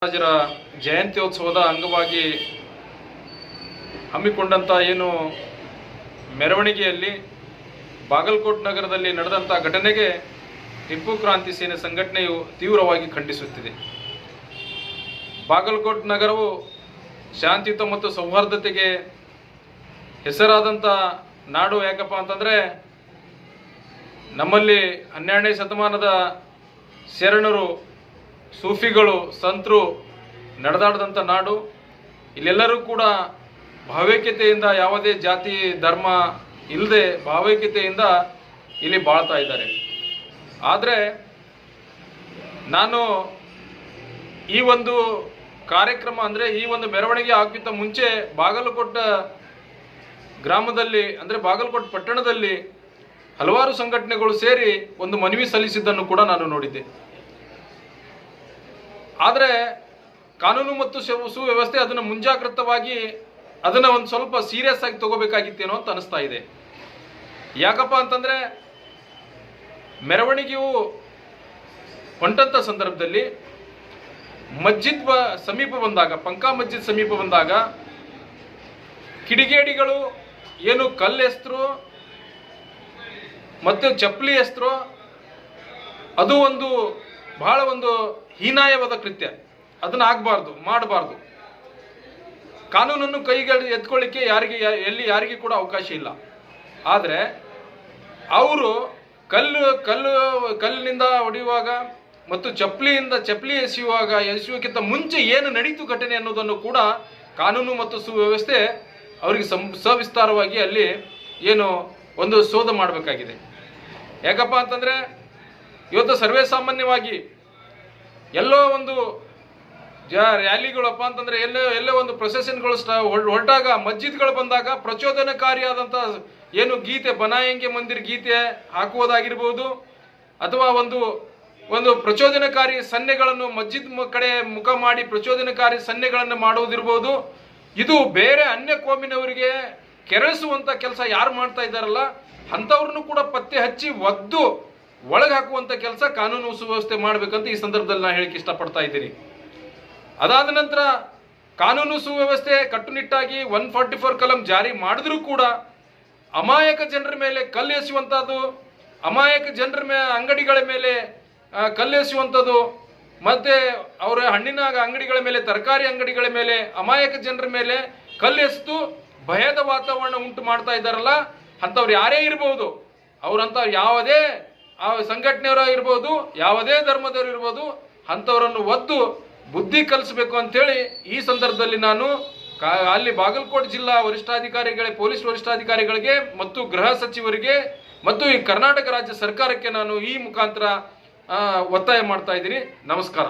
ರಾಜರ ಜಯಂತ್ಯೋತ್ಸವದ ಅಂಗವಾಗಿ ಹಮ್ಮಿಕೊಂಡಂತ ಏನು ಮೆರವಣಿಗೆಯಲ್ಲಿ ಬಾಗಲಕೋಟ್ ನಗರದಲ್ಲಿ ನಡೆದಂತ ಘಟನೆಗೆ ಟಿಪ್ಪು ಕ್ರಾಂತಿ ಸೇನೆ ಸಂಘಟನೆಯು ತೀವ್ರವಾಗಿ ಖಂಡಿಸುತ್ತಿದೆ. ಬಾಗಲಕೋಟ್ ನಗರವು ಶಾಂತಿಯುತ ಮತ್ತು ಸೌಹಾರ್ದತೆಗೆ ಹೆಸರಾದಂತ ನಾಡು. ಯಾಕಪ್ಪ ಅಂತಂದ್ರೆ ನಮ್ಮಲ್ಲಿ 12ನೇ ಶತಮಾನದ ಶರಣರು, ಸೂಫಿಗಳು, ಸಂತರು ನಡೆದಾಡಿದಂಥ ನಾಡು. ಇಲ್ಲೆಲ್ಲರೂ ಕೂಡ ಭಾವೈಕ್ಯತೆಯಿಂದ, ಯಾವುದೇ ಜಾತಿ ಧರ್ಮ ಇಲ್ಲದೆ ಭಾವೈಕ್ಯತೆಯಿಂದ ಇಲ್ಲಿ ಬಾಳ್ತಾ ಇದ್ದಾರೆ. ಆದರೆ ನಾನು ಈ ಒಂದು ಕಾರ್ಯಕ್ರಮ ಅಂದರೆ ಈ ಒಂದು ಮೆರವಣಿಗೆ ಆಗೋಕ್ಕಿಂತ ಮುಂಚೆ ಬಾಗಲಕೋಟ್ ಗ್ರಾಮದಲ್ಲಿ ಅಂದರೆ ಬಾಗಲಕೋಟ್ ಪಟ್ಟಣದಲ್ಲಿ ಹಲವಾರು ಸಂಘಟನೆಗಳು ಸೇರಿ ಒಂದು ಮನವಿ ಸಲ್ಲಿಸಿದ್ದನ್ನು ಕೂಡ ನಾನು ನೋಡಿದ್ದೆ. ಆದರೆ ಕಾನೂನು ಮತ್ತು ಸುವ್ಯವಸ್ಥೆ ಅದನ್ನು ಮುಂಜಾಗ್ರತವಾಗಿ ಅದನ್ನು ಒಂದು ಸ್ವಲ್ಪ ಸೀರಿಯಸ್ ಆಗಿ ತಗೋಬೇಕಾಗಿತ್ತೇನೋ ಅಂತ ಅನಿಸ್ತಾ ಇದೆ. ಯಾಕಪ್ಪ ಅಂತಂದ್ರೆ ಮೆರವಣಿಗೆಯು ಹೊಂಟಂತ ಸಂದರ್ಭದಲ್ಲಿ ಮಸ್ಜಿದ್ ಸಮೀಪ ಬಂದಾಗ, ಪಂಕಾ ಮಸ್ಜಿದ್ ಸಮೀಪ ಬಂದಾಗ ಕಿಡಿಗೇಡಿಗಳು ಏನು ಕಲ್ಲೆಸ್ತರು ಮತ್ತು ಚಪ್ಪಲಿ ಎಸ್ತರು, ಅದು ಒಂದು ಬಹಳ ಒಂದು ಹೀನಾಯವಾದ ಕೃತ್ಯ. ಅದನ್ನು ಆಗಬಾರ್ದು, ಮಾಡಬಾರ್ದು. ಕಾನೂನನ್ನು ಕೈಗೆ ಎತ್ಕೊಳ್ಳಿಕ್ಕೆ ಯಾರಿಗೆ ಕೂಡ ಅವಕಾಶ ಇಲ್ಲ. ಆದರೆ ಅವರು ಕಲ್ಲಿನಿಂದ ಹೊಡೆಯುವಾಗ ಮತ್ತು ಚಪ್ಪಲಿ ಎಸೆಯುವಕ್ಕಿಂತ ಮುಂಚೆ ಏನು ನಡೀತು ಘಟನೆ ಅನ್ನೋದನ್ನು ಕೂಡ ಕಾನೂನು ಮತ್ತು ಸುವ್ಯವಸ್ಥೆ ಅವರಿಗೆ ಸವಿಸ್ತಾರವಾಗಿ ಅಲ್ಲಿ ಏನು ಒಂದು ಶೋಧ ಮಾಡಬೇಕಾಗಿದೆ. ಯಾಕಪ್ಪ ಅಂತಂದ್ರೆ ಇವತ್ತು ಸರ್ವೇ ಸಾಮಾನ್ಯವಾಗಿ ಎಲ್ಲೋ ಒಂದು ರ್ಯಾಲಿಗಳಪ್ಪ ಅಂತಂದ್ರೆ ಎಲ್ಲೋ ಒಂದು ಪ್ರೊಸೆಷನ್ಗಳು ಹೊರಟಾಗ, ಮಸ್ಜಿದ್ಗಳು ಬಂದಾಗ ಪ್ರಚೋದನಕಾರಿಯಾದಂಥ ಏನು ಗೀತೆ, ಬನಾಯಂಗೆ ಮಂದಿರ್ ಗೀತೆ ಹಾಕುವುದಾಗಿರ್ಬೋದು, ಅಥವಾ ಒಂದು ಪ್ರಚೋದನಕಾರಿ ಸನ್ನೆಗಳನ್ನು ಮಸ್ಜಿದ್ ಕಡೆ ಮುಖ ಮಾಡಿ ಪ್ರಚೋದನಕಾರಿ ಸನ್ನೆಗಳನ್ನು ಮಾಡುವುದಿರ್ಬೋದು. ಇದು ಬೇರೆ ಅನ್ಯ ಕೋಮಿನವರಿಗೆ ಕೆರಳಿಸುವಂತ ಕೆಲಸ ಯಾರು ಮಾಡ್ತಾ ಇದ್ದಾರಲ್ಲ ಅಂಥವ್ರನ್ನು ಕೂಡ ಪತ್ತೆ ಹಚ್ಚಿ ಒದ್ದು ಒಳಗೆ ಹಾಕುವಂತ ಕೆಲಸ ಕಾನೂನು ಸುವ್ಯವಸ್ಥೆ ಮಾಡಬೇಕಂತ ಈ ಸಂದರ್ಭದಲ್ಲಿ ನಾನು ಹೇಳಿಕ್ಕೆ ಇಷ್ಟಪಡ್ತಾ ಇದ್ದೀನಿ. ಅದಾದ ನಂತರ ಕಾನೂನು ಸುವ್ಯವಸ್ಥೆ ಕಟ್ಟುನಿಟ್ಟಾಗಿ 144 ಕಲಂ ಜಾರಿ ಮಾಡಿದ್ರೂ ಕೂಡ ಅಮಾಯಕ ಜನರ ಮೇಲೆ ಕಲ್ಲೆಸೆಯುವಂಥದ್ದು, ಅಮಾಯಕ ಜನರ ಅಂಗಡಿಗಳ ಮೇಲೆ ಕಲ್ಲೆಸೆಯುವಂಥದ್ದು, ಮತ್ತೆ ಅವರ ಹಣ್ಣಿನ ಅಂಗಡಿಗಳ ಮೇಲೆ, ತರಕಾರಿ ಅಂಗಡಿಗಳ ಮೇಲೆ, ಅಮಾಯಕ ಜನರ ಮೇಲೆ ಕಲ್ಲೆಸೆದು ಭಯದ ವಾತಾವರಣ ಉಂಟು ಮಾಡ್ತಾ ಇದ್ದಾರಲ್ಲ, ಅಂಥವ್ರು ಯಾರೇ ಇರ್ಬೋದು, ಅವರಂತ ಯಾವುದೇ ಸಂಘಟನೆಯವರು ಇರ್ಬೋದು, ಯಾವುದೇ ಧರ್ಮದವರು ಇರ್ಬೋದು, ಅಂಥವರನ್ನು ಒದ್ದು ಬುದ್ಧಿ ಕಲಿಸಬೇಕು ಅಂತೇಳಿ ಈ ಸಂದರ್ಭದಲ್ಲಿ ನಾನು ಅಲ್ಲಿ ಬಾಗಲಕೋಟ್ ಜಿಲ್ಲಾ ವರಿಷ್ಠಾಧಿಕಾರಿಗಳಿಗೆ, ಪೊಲೀಸ್ ವರಿಷ್ಠಾಧಿಕಾರಿಗಳಿಗೆ ಮತ್ತು ಗೃಹ ಸಚಿವರಿಗೆ ಮತ್ತು ಈ ಕರ್ನಾಟಕ ರಾಜ್ಯ ಸರ್ಕಾರಕ್ಕೆ ನಾನು ಈ ಮುಖಾಂತರ ಒತ್ತಾಯ ಮಾಡ್ತಾ ಇದ್ದೀನಿ. ನಮಸ್ಕಾರ.